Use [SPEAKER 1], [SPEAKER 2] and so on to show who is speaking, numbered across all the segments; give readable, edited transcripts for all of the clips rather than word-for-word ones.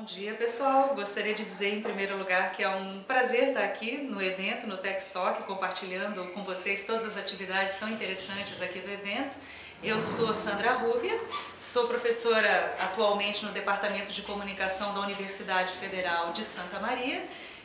[SPEAKER 1] Bom dia, pessoal. Gostaria de dizer, em primeiro lugar, que é um prazer estar aqui no evento, no TechSoc, compartilhando com vocês todas as atividades tão interessantes aqui do evento. Eu sou Sandra Rúbia, sou professora atualmente no Departamento de Comunicação da Universidade Federal de Santa Maria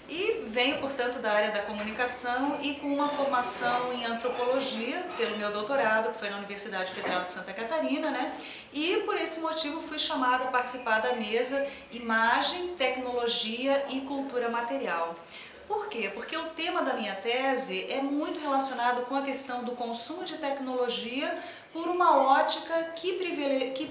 [SPEAKER 1] e venho, portanto, da área da comunicação e com uma formação em antropologia pelo meu doutorado, que foi na Universidade Federal de Santa Catarina, né? E por esse motivo fui chamada a participar da mesa Imagem, Tecnologia e Cultura Material. Por quê? Porque o tema da minha tese é muito relacionado com a questão do consumo de tecnologia por uma ótica que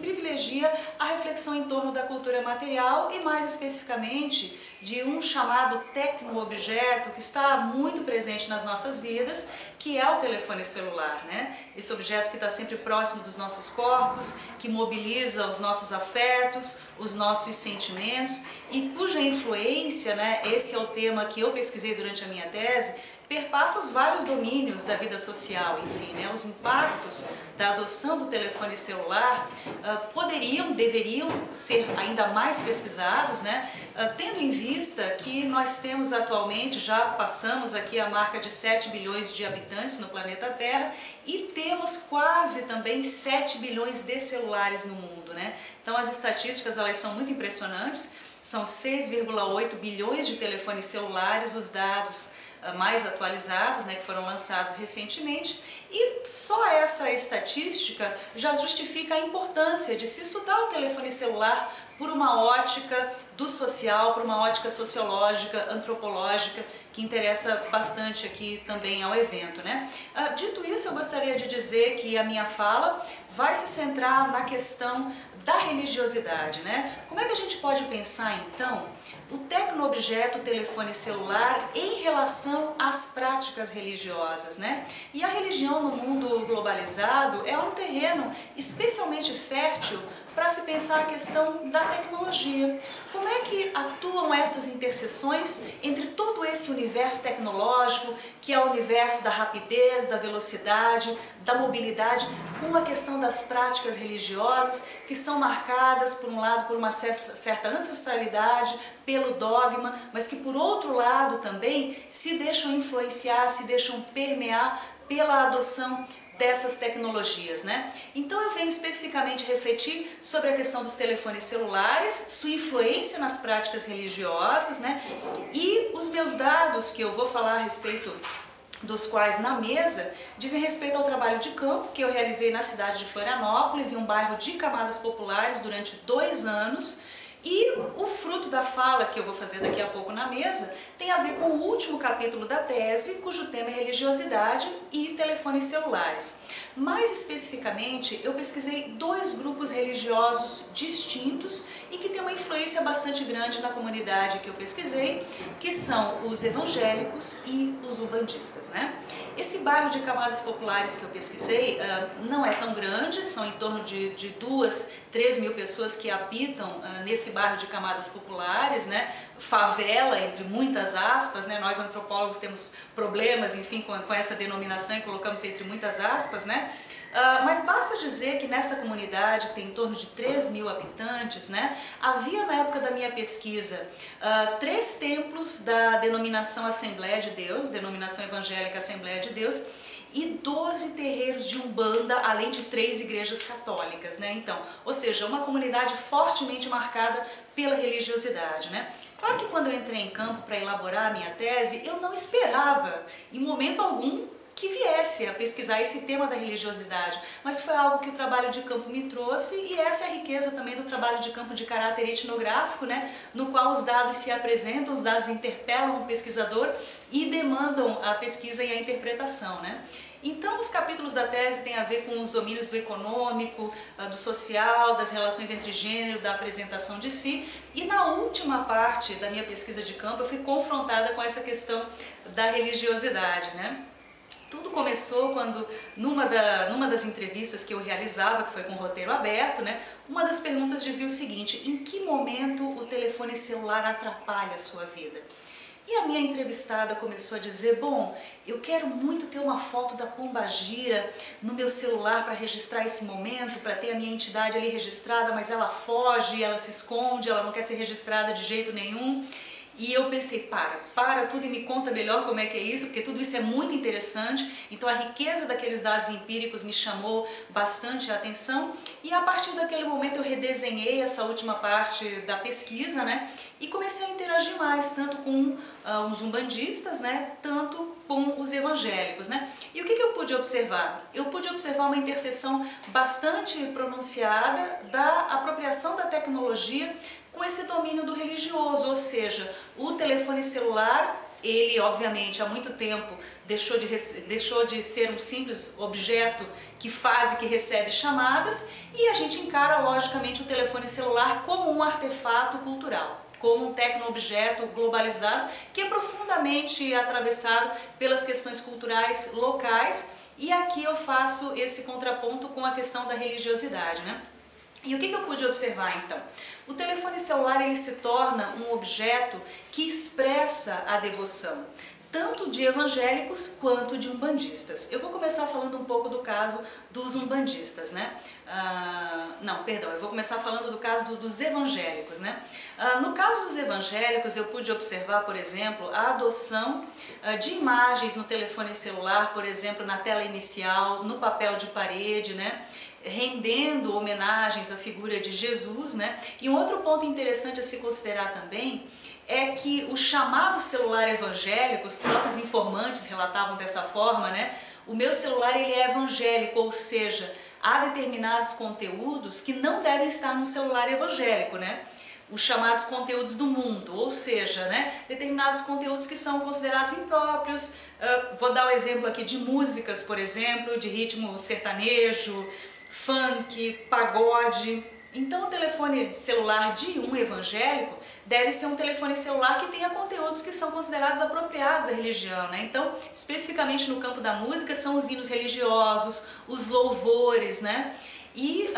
[SPEAKER 1] privilegia a reflexão em torno da cultura material e, mais especificamente, de um chamado tecno-objeto que está muito presente nas nossas vidas, que é o telefone celular, né? Esse objeto que está sempre próximo dos nossos corpos, que mobiliza os nossos afetos, os nossos sentimentos e cuja influência, né, esse é o tema que eu pesquisei durante a minha tese, perpassa os vários domínios da vida social, enfim, né? Os impactos da adoção do telefone celular deveriam ser ainda mais pesquisados, né? Tendo em vista que nós temos atualmente, já passamos aqui a marca de 7 bilhões de habitantes no planeta Terra e temos quase também 7 bilhões de celulares no mundo, né? Então as estatísticas elas são muito impressionantes, são 6,8 bilhões de telefones celulares, os dados mais atualizados, né, que foram lançados recentemente, e só essa estatística já justifica a importância de se estudar o telefone celular por uma ótica do social, por uma ótica sociológica, antropológica, que interessa bastante aqui também ao evento, né? Dito isso, eu gostaria de dizer que a minha fala vai se centrar na questão da religiosidade, né? Como é que a gente pode pensar, então, o tecno-objeto, o telefone celular, em relação às práticas religiosas, né? E a religião no mundo globalizado é um terreno especialmente fértil para se pensar a questão da tecnologia. Como é que atuam essas interseções entre todo esse universo tecnológico, que é o universo da rapidez, da velocidade, da mobilidade, com a questão das práticas religiosas, que são marcadas, por um lado, por uma certa ancestralidade, pelo dogma, mas que, por outro lado, também se deixam influenciar, se deixam permear pela adoção dessas tecnologias, né? Então eu venho especificamente refletir sobre a questão dos telefones celulares, sua influência nas práticas religiosas, né? E os meus dados que eu vou falar a respeito dos quais na mesa dizem respeito ao trabalho de campo que eu realizei na cidade de Florianópolis, em um bairro de camadas populares durante 2 anos. E o fruto da fala que eu vou fazer daqui a pouco na mesa tem a ver com o último capítulo da tese, cujo tema é religiosidade e telefones celulares. Mais especificamente, eu pesquisei 2 grupos religiosos distintos e que têm uma influência bastante grande na comunidade que eu pesquisei, que são os evangélicos e os umbandistas, né? Esse bairro de camadas populares que eu pesquisei não é tão grande, são em torno de 2, 3 mil pessoas que habitam nesse bairro de camadas populares, né? Favela, entre muitas aspas, né? Nós antropólogos temos problemas, enfim, com essa denominação e colocamos entre muitas aspas, né? Mas basta dizer que nessa comunidade, que tem em torno de 3 mil habitantes, né, havia na época da minha pesquisa 3 templos da denominação Assembleia de Deus, denominação evangélica Assembleia de Deus, e 12 terreiros de Umbanda, além de 3 igrejas católicas, né? Então, ou seja, uma comunidade fortemente marcada pela religiosidade, né? Claro que quando eu entrei em campo para elaborar a minha tese, eu não esperava, em momento algum, que viesse a pesquisar esse tema da religiosidade, mas foi algo que o trabalho de campo me trouxe e essa é a riqueza também do trabalho de campo de caráter etnográfico, né, no qual os dados se apresentam, os dados interpelam o pesquisador e demandam a pesquisa e a interpretação, né. Então, os capítulos da tese têm a ver com os domínios do econômico, do social, das relações entre gênero, da apresentação de si, e na última parte da minha pesquisa de campo eu fui confrontada com essa questão da religiosidade, né. Tudo começou quando, numa das entrevistas que eu realizava, que foi com o roteiro aberto, né, uma das perguntas dizia o seguinte: em que momento o telefone celular atrapalha a sua vida? E a minha entrevistada começou a dizer, bom, eu quero muito ter uma foto da Pombagira no meu celular para registrar esse momento, para ter a minha entidade ali registrada, mas ela foge, ela se esconde, ela não quer ser registrada de jeito nenhum. E eu pensei, para tudo e me conta melhor como é que é isso, porque tudo isso é muito interessante. Então a riqueza daqueles dados empíricos me chamou bastante a atenção. E a partir daquele momento eu redesenhei essa última parte da pesquisa, né? E comecei a interagir mais, tanto com os umbandistas, né? Tanto com os evangélicos, né? E o que eu pude observar? Eu pude observar uma interseção bastante pronunciada da apropriação da tecnologia com esse domínio do religioso, ou seja, o telefone celular, ele obviamente há muito tempo deixou de ser um simples objeto que faz e que recebe chamadas, e a gente encara logicamente o telefone celular como um artefato cultural, como um tecno-objeto globalizado que é profundamente atravessado pelas questões culturais locais, e aqui eu faço esse contraponto com a questão da religiosidade, né? E o que eu pude observar então? O telefone celular ele se torna um objeto que expressa a devoção, tanto de evangélicos quanto de umbandistas. Eu vou começar falando um pouco do caso dos umbandistas, né? Eu vou começar falando do caso dos evangélicos, né? No caso dos evangélicos, eu pude observar, por exemplo, a adoção de imagens no telefone celular, por exemplo, na tela inicial, no papel de parede, né? Rendendo homenagens à figura de Jesus, né? E um outro ponto interessante a se considerar também é que o chamado celular evangélico, os próprios informantes relatavam dessa forma, né? O meu celular ele é evangélico, ou seja, há determinados conteúdos que não devem estar no celular evangélico, né? Os chamados conteúdos do mundo, ou seja, né, determinados conteúdos que são considerados impróprios. Vou dar o exemplo aqui de músicas, por exemplo, de ritmo sertanejo, funk, pagode. Então o telefone celular de um evangélico deve ser um telefone celular que tenha conteúdos que são considerados apropriados à religião, né? Então, especificamente no campo da música, são os hinos religiosos, os louvores, né? E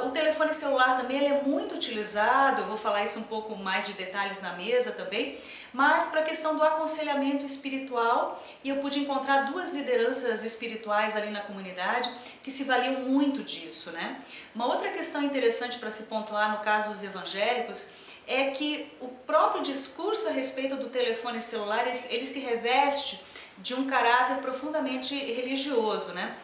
[SPEAKER 1] o telefone celular também ele é muito utilizado, eu vou falar isso um pouco mais de detalhes na mesa também, mas para a questão do aconselhamento espiritual, e eu pude encontrar duas lideranças espirituais ali na comunidade que se valiam muito disso, né? Uma outra questão interessante para se pontuar no caso dos evangélicos é que o próprio discurso a respeito do telefone celular, ele se reveste de um caráter profundamente religioso, né?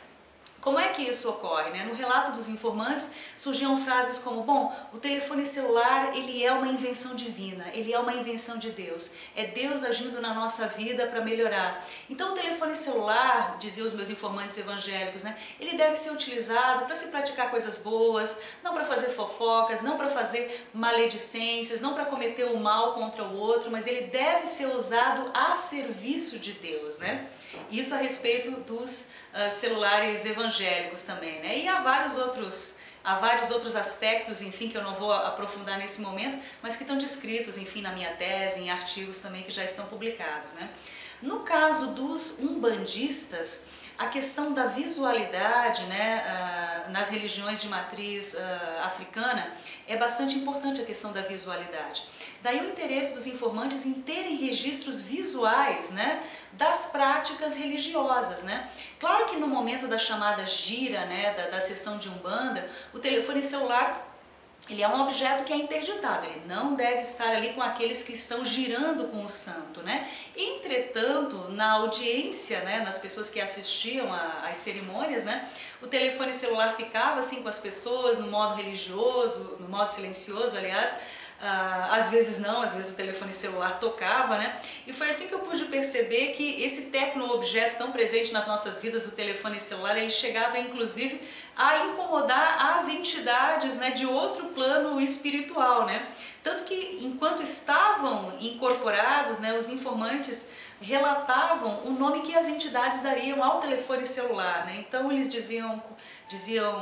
[SPEAKER 1] Como é que isso ocorre, né? No relato dos informantes surgiam frases como, bom, o telefone celular ele é uma invenção divina, ele é uma invenção de Deus, é Deus agindo na nossa vida para melhorar. Então o telefone celular, diziam os meus informantes evangélicos, né? Ele deve ser utilizado para se praticar coisas boas, não para fazer fofocas, não para fazer maledicências, não para cometer o mal contra o outro, mas ele deve ser usado a serviço de Deus, né? Isso a respeito dos celulares evangélicos também, né? E há vários outros aspectos, enfim, que eu não vou aprofundar nesse momento, mas que estão descritos, enfim, na minha tese, em artigos também que já estão publicados, né? No caso dos umbandistas, a questão da visualidade, né, nas religiões de matriz africana, é bastante importante a questão da visualidade. Daí o interesse dos informantes em terem registros visuais, né, das práticas religiosas, né? Claro que no momento da chamada gira, né, da sessão de Umbanda, o telefone celular ele é um objeto que é interditado, ele não deve estar ali com aqueles que estão girando com o santo, né? Entretanto, na audiência, né, nas pessoas que assistiam às cerimônias, né, o telefone celular ficava assim com as pessoas no modo religioso, no modo silencioso, aliás. Às vezes não, às vezes o telefone celular tocava, né? E foi assim que eu pude perceber que esse tecno-objeto tão presente nas nossas vidas, o telefone celular, ele chegava inclusive a incomodar as entidades, né, de outro plano espiritual, né? Tanto que enquanto estavam incorporados, né, os informantes relatavam o nome que as entidades dariam ao telefone celular, né? Então eles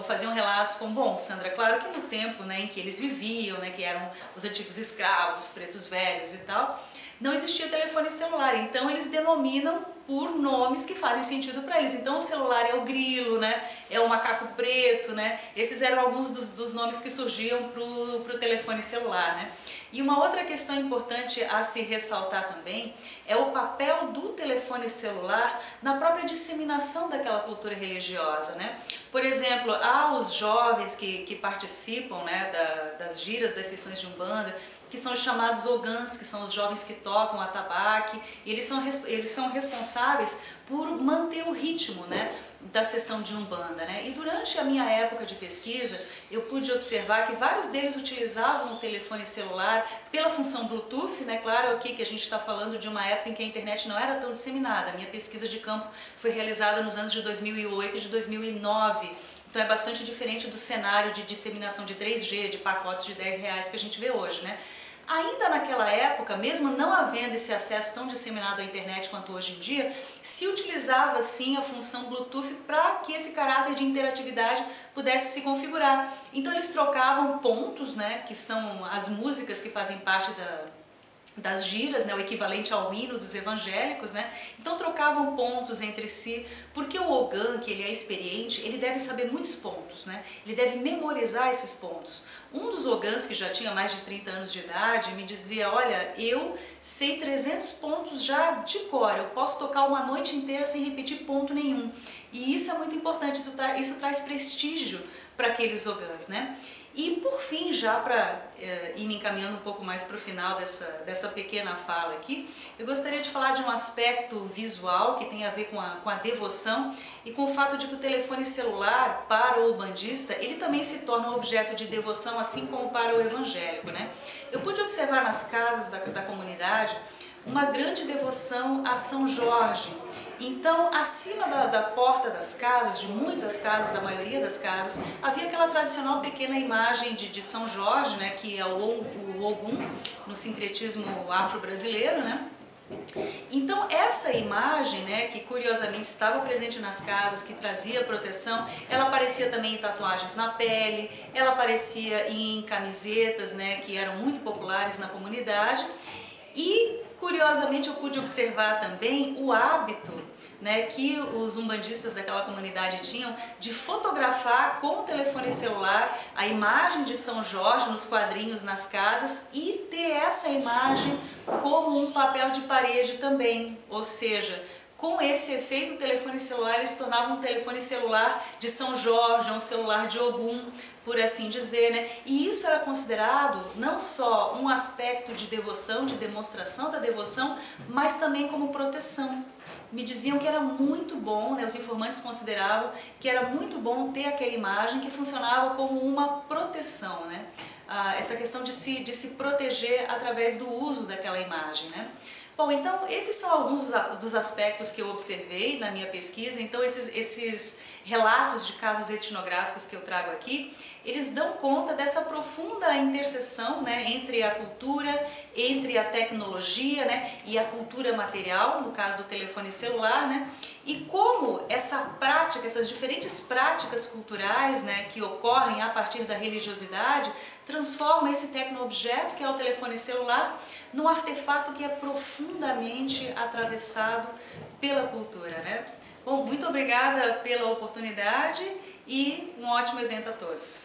[SPEAKER 1] faziam relatos como, bom, Sandra, claro que no tempo, né, em que eles viviam, né, que eram os antigos escravos, os pretos velhos e tal, não existia telefone celular, então eles denominam por nomes que fazem sentido para eles. Então o celular é o grilo, né, é o macaco preto, né, esses eram alguns dos nomes que surgiam para o telefone celular, né. E uma outra questão importante a se ressaltar também é o papel do telefone celular na própria disseminação daquela cultura religiosa, né? Por exemplo, há os jovens que participam, né, das giras, das sessões de Umbanda, que são os chamados ogãs, que são os jovens que tocam atabaque, e eles são responsáveis por manter o ritmo, né, da sessão de Umbanda, né? E durante a minha época de pesquisa, eu pude observar que vários deles utilizavam o telefone celular pela função Bluetooth, né? Claro aqui que a gente está falando de uma época em que a internet não era tão disseminada. A minha pesquisa de campo foi realizada nos anos de 2008 e de 2009. Então é bastante diferente do cenário de disseminação de 3G, de pacotes de R$10 que a gente vê hoje, né? Ainda naquela época, mesmo não havendo esse acesso tão disseminado à internet quanto hoje em dia, se utilizava sim a função Bluetooth para que esse caráter de interatividade pudesse se configurar. Então eles trocavam pontos, né, que são as músicas que fazem parte das giras, né, o equivalente ao hino dos evangélicos, né? Então trocavam pontos entre si, porque o ogã, que ele é experiente, ele deve saber muitos pontos, né? Ele deve memorizar esses pontos. Um dos ogãs, que já tinha mais de 30 anos de idade, me dizia: olha, eu sei 300 pontos já de cor, eu posso tocar uma noite inteira sem repetir ponto nenhum. E isso é muito importante, isso traz prestígio para aqueles ogãs, né? E por fim, já para ir me encaminhando um pouco mais para o final dessa pequena fala aqui, eu gostaria de falar de um aspecto visual que tem a ver com a devoção e com o fato de que o telefone celular, para o umbandista, ele também se torna um objeto de devoção, assim como para o evangélico, né? Eu pude observar nas casas da comunidade uma grande devoção a São Jorge. Então, acima da porta das casas, de muitas casas, da maioria das casas, havia aquela tradicional pequena imagem de São Jorge, né, que é o Ogum, no sincretismo afro-brasileiro, né? Então essa imagem, né, que curiosamente estava presente nas casas, que trazia proteção, ela aparecia também em tatuagens na pele, ela aparecia em camisetas, né, que eram muito populares na comunidade. E curiosamente eu pude observar também o hábito, né, que os umbandistas daquela comunidade tinham de fotografar com o telefone celular a imagem de São Jorge nos quadrinhos nas casas e ter essa imagem como um papel de parede também, ou seja, com esse efeito, o telefone celular ele se tornava um telefone celular de São Jorge, um celular de Ogum, por assim dizer, né? E isso era considerado não só um aspecto de devoção, de demonstração da devoção, mas também como proteção. Me diziam que era muito bom, né? Os informantes consideravam que era muito bom ter aquela imagem que funcionava como uma proteção, né? Essa questão de se proteger através do uso daquela imagem, né? Bom, então esses são alguns dos aspectos que eu observei na minha pesquisa. Então esses relatos de casos etnográficos que eu trago aqui, eles dão conta dessa profunda interseção, né, entre a cultura, entre a tecnologia, né, e a cultura material, no caso do telefone celular, né, e como essa prática, essas diferentes práticas culturais, né, que ocorrem a partir da religiosidade, transforma esse tecno-objeto, que é o telefone celular, num artefato que é profundamente atravessado pela cultura, né? Bom, muito obrigada pela oportunidade e um ótimo evento a todos.